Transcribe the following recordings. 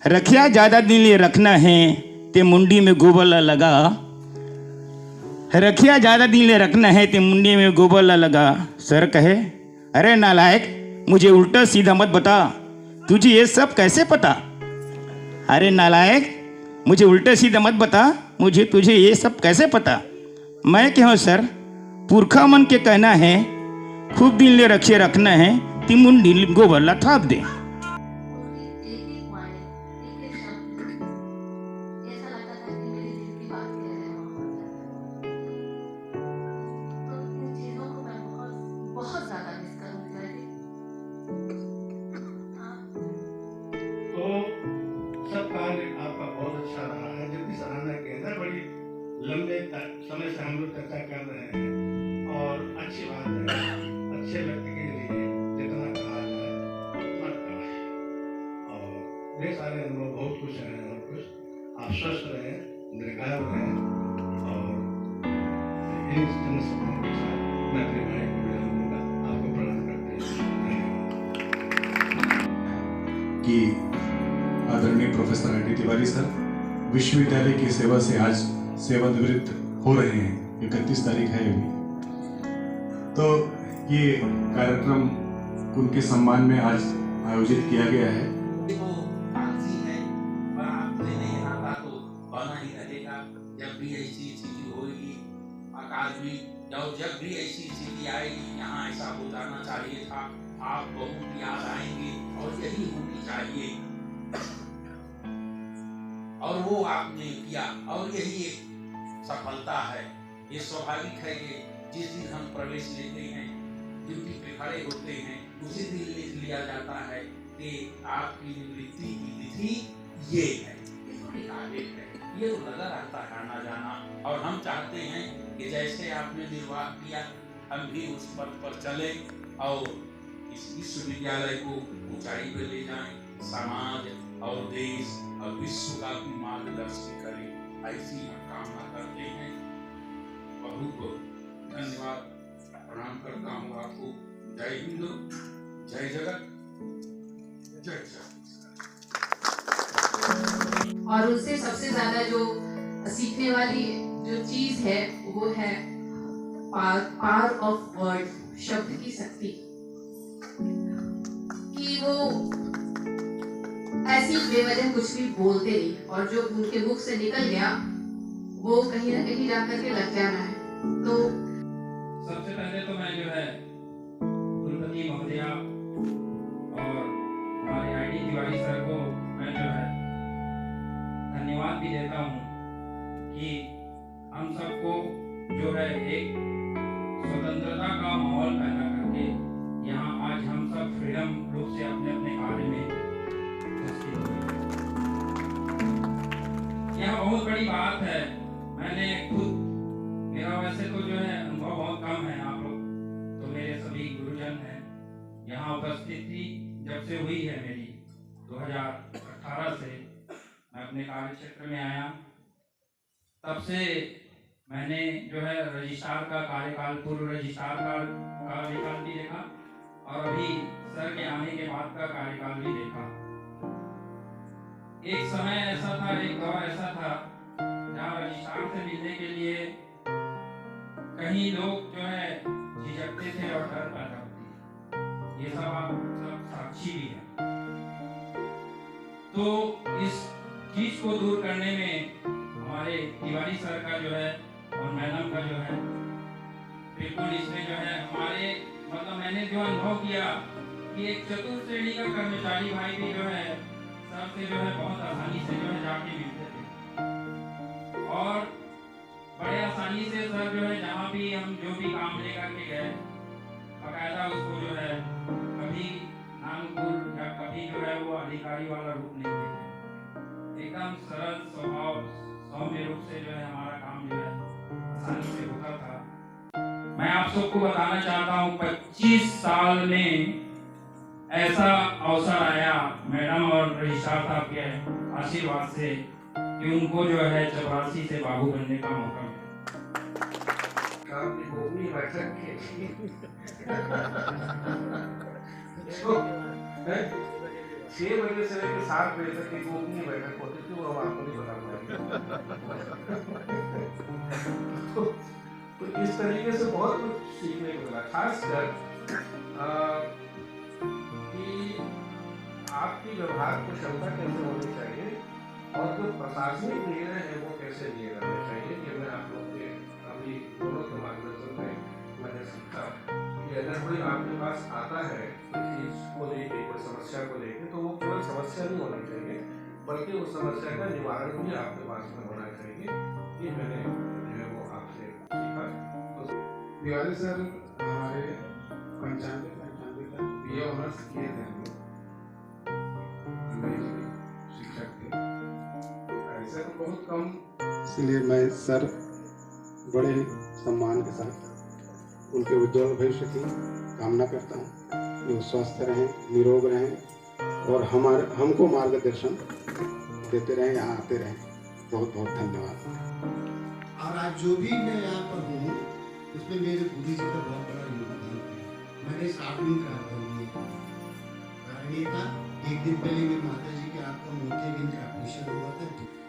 रखिया ज्यादा दिन लिए रखना है ते मुंडी में गोबर लगा। रखिया ज्यादा दिन लिए रखना है ते मुंडी में गोबर लगा। सर कहे, अरे नालायक, मुझे उल्टा सीधा मत बता, तुझे ये सब कैसे पता। अरे नालायक, मुझे उल्टा सीधा मत बता, मुझे तुझे ये सब कैसे पता। मैं क्या हूँ सर, पुरखा मन के कहना है, खूब दिन ले रखिए रखना है ती मुंडी गोबर थाप दे। सब कार्य आपका बहुत अच्छा रहा है, जब भी सराहना किया था। बड़ी लंबे समय से हम लोग चर्चा कर रहे हैं और अच्छी बात है। अच्छे व्यक्ति के लिए जितना कहा जाए उतना कम है। और ढेर सारे अनुभव, बहुत कुछ है और कुछ। आप स्वस्थ रहे, दीर्घायु रहे और इन जन समूह के साथ मैं अपने भाई को विदा लूंगा। आपको प्रणाम करते हैं, धन्यवाद। कि आदरणीय professor R D Tiwari sir विश्वविद्यालय की सेवा से आज सेवानिवृत्त हो रहे हैं। 31 तारीख है अभी। तो ये कार्यक्रम उनके सम्मान में आज आयोजित किया गया है। वो कागजी है पर आपने नहीं रहा तो बना ही रहेगा। जब भी ऐसी स्थिति होगी अकादमी, जब भी ऐसी स्थिति आएगी, यहाँ ऐसा हो जाना चाहिए था, आप बहुत याद आएंगे और यही होनी चाहिए। और वो आपने किया और यही एक सफलता है। ये स्वाभाविक है कि जिस दिन हम प्रवेश लेते हैं, ड्यूटी पे खड़े होते हैं, उसी दिन लिख लिया जाता है कि आपकी निवृत्ति की तिथि ये है। इसको निकाले है, ये तो नजर आता है आना जाना। और हम चाहते हैं कि जैसे आपने निर्वाह किया, हम भी उस पथ पर चले और इस विश्वविद्यालय को ऊंचाई पर ले जाएं, समाज और देश और विश्व का भी मार्गदर्शन करें, ऐसी हम कामना करते हैं। बहुत बहुत धन्यवाद, प्रणाम करता हूँ आपको। जय हिंद, जय जगत, जय जय। और उससे सबसे ज्यादा जो सीखने वाली जो चीज है वो है पावर ऑफ वर्ड, शब्द की शक्ति। कि वो ऐसी बेवजह कुछ भी बोलते नहीं और जो उनके मुख से निकल गया वो कहीं ना कहीं जाकर के लग जाना है। तो सबसे पहले तो मैं जो है कुलपति महोदया और हमारे आईडी तिवारी सर को मैं जो है धन्यवाद भी देता हूँ कि हम सबको जो है एक स्वतंत्रता का माहौल पैदा करके यहाँ आज हम सब फ्रीडम रूप से अपने अपने कार्य में यह बहुत बड़ी बात है। मैंने खुद, मेरा वैसे तो जो है अनुभव बहुत कम है, आप लोग तो मेरे सभी गुरुजन हैं। यहाँ उपस्थिति जब से हुई है मेरी 2018 से मैं अपने कार्य क्षेत्र में आया, तब से मैंने जो है रजिस्ट्रार का कार्यकाल, पूर्व रजिस्ट्रार का कार्यकाल भी देखा और अभी सर के आने के बाद का कार्यकाल भी देखा। एक समय ऐसा था, एक दौर ऐसा था जहाँ रजिस्ट्रार से मिलने के लिए कहीं लोग जो है झिझकते थे और डर पैदा होती है। ये सब आप सब साक्षी भी हैं। तो इस चीज को दूर करने में हमारे तिवारी सर का जो है और मैडम का जो है बिल्कुल इसमें जो है हमारे, मतलब मैंने जो अनुभव किया कि एक चतुर्थ श्रेणी का कर्मचारी भाई भी जो है सर से जो है बहुत आसानी से जो है जाके मिलते थे और बड़े आसानी से सर जो है जहाँ भी हम जो भी काम लेकर के गए बकायदा उसको जो है कभी नानुकूल या कभी जो है वो अधिकारी वाला रूप नहीं देते। एकदम सरल स्वभाव, सौम्य रूप से जो है हमारा काम जो है आसानी से होता था। मैं आप सबको बताना चाहता हूँ 25 साल में ऐसा अवसर आया मैडम और रजिस्ट्रार साहब के आशीर्वाद से कि उनको जो है चपरासी से बाबू बनने का मौका मिला। 6 बजे से लेकर 7 बजे तक एक गोपनीय बैठक होती थी, वो आपको नहीं बता पाएंगे। तो इस तरीके से बहुत कुछ सीखने को मिला, खासकर कि आपकी व्यवहार को क्षमता कैसे होनी चाहिए और जो प्रशासनिक निर्णय है वो कैसे लिए जाने चाहिए। कि मैं आप लोग के अभी दोनों के मार्गदर्शन में मैंने सीखा कि अगर कोई आपके पास आता है किसी चीज को लेके, कोई समस्या को लेके, तो वो केवल समस्या नहीं होनी चाहिए बल्कि उस समस्या का निवारण भी आपके पास में होना चाहिए। ये मैंने जो है वो आपसे सीखा। तिवारी सर हमारे 95 तक BA ऑनर्स किए थे हम लोग, अंग्रेजी के शिक्षक थे। ऐसे तो बहुत कम, इसलिए मैं सर बड़े ही सम्मान के साथ उनके उज्जवल भविष्य की कामना करता हूँ। वो स्वस्थ रहें, निरोग रहें और हमको मार्गदर्शन देते रहें, यहाँ आते रहें। बहुत बहुत धन्यवाद। और आज जो भी मैं यहाँ पर हूँ उसमें मेरे गुरु जी का बहुत बड़ा योगदान है। मैंने स्टार्टिंग का कारण ये था, एक दिन पहले मेरी माता जी के आपका मोतिया बिंद का ऑपरेशन हुआ था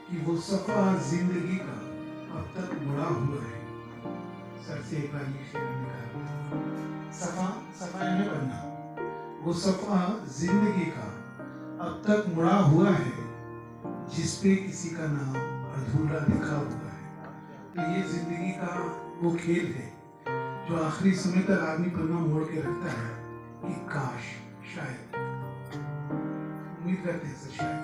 कि वो सफा जिंदगी का अब तक मुड़ा हुआ है। सर से एक बार ये शेर मैंने कहा, सफा नहीं बनना, वो सफा जिंदगी का अब तक मुड़ा हुआ है जिसपे किसी का नाम अधूरा लिखा हुआ है। तो ये जिंदगी का वो खेल है जो आखिरी समय तक आदमी पन्ना मोड़ के रखता है कि काश, शायद, उम्मीद करते हैं सर शायद।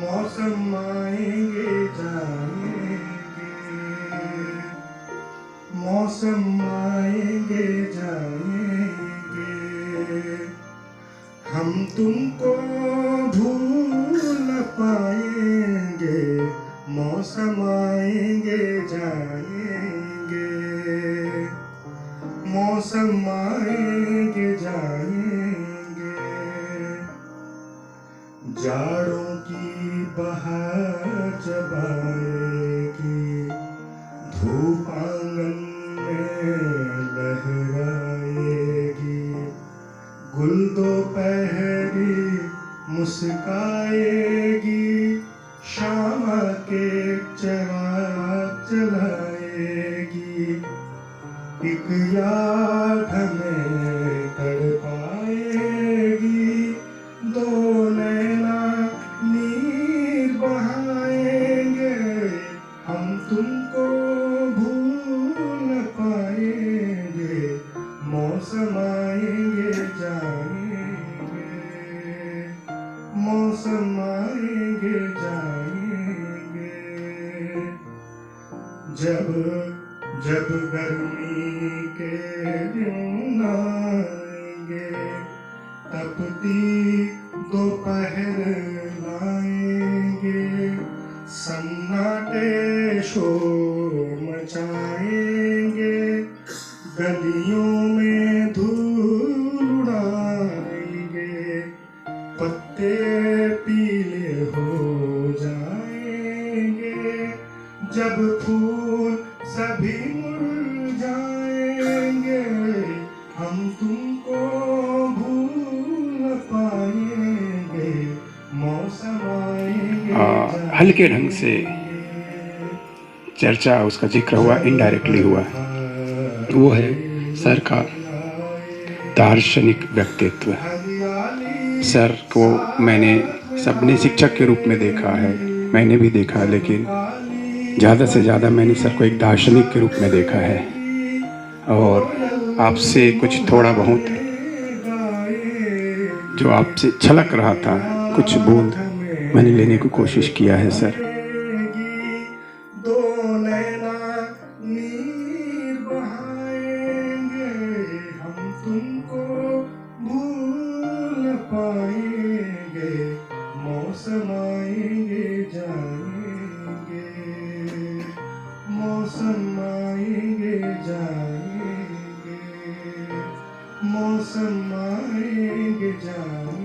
मौसम आएंगे जाएंगे, मौसम आएंगे जाएंगे, हम तुमको भूल न पाएंगे। मौसम आएंगे जाएंगे, मौसम आएंगे जाएंगे, जाड़ों की बहार जब आएगी, धूप आंगन में लहराएगी, गुल दोपहरी मुस्काएगी, शाम के चिराग जलाएगी, एक याद हमें तड़पाएगी, दो नैना नीर बहाएंगे, हम तुमको भूल न पाएंगे। मौसम आएंगे जाएंगे, मौसम आएंगे जाएंगे, जब गर्मी के दिन आएंगे, तपती दोपहर लाएंगे, सन्नाटे शोर मचाएंगे, गलियों में धूल उड़ाएंगे, पत्ते पीले हो जाएंगे, जब फूल सभी मुरझाएंगे, हम तुमको भूल न पाएंगे। मौसम आएंगे हल्के ढंग से चर्चा, उसका जिक्र हुआ, इनडायरेक्टली हुआ। वो है सर का दार्शनिक व्यक्तित्व। सर को मैंने सबने शिक्षक के रूप में देखा है, मैंने भी देखा, लेकिन ज़्यादा से ज़्यादा मैंने सर को एक दार्शनिक के रूप में देखा है। और आपसे कुछ थोड़ा बहुत जो आपसे छलक रहा था, कुछ बूंद मैंने लेने की कोशिश किया है सर। दो नैना नीर बहाएंगे, हम तुमको भूल न पाएंगे। मौसम आएंगे जाएंगे, मौसम आएंगे जाएंगे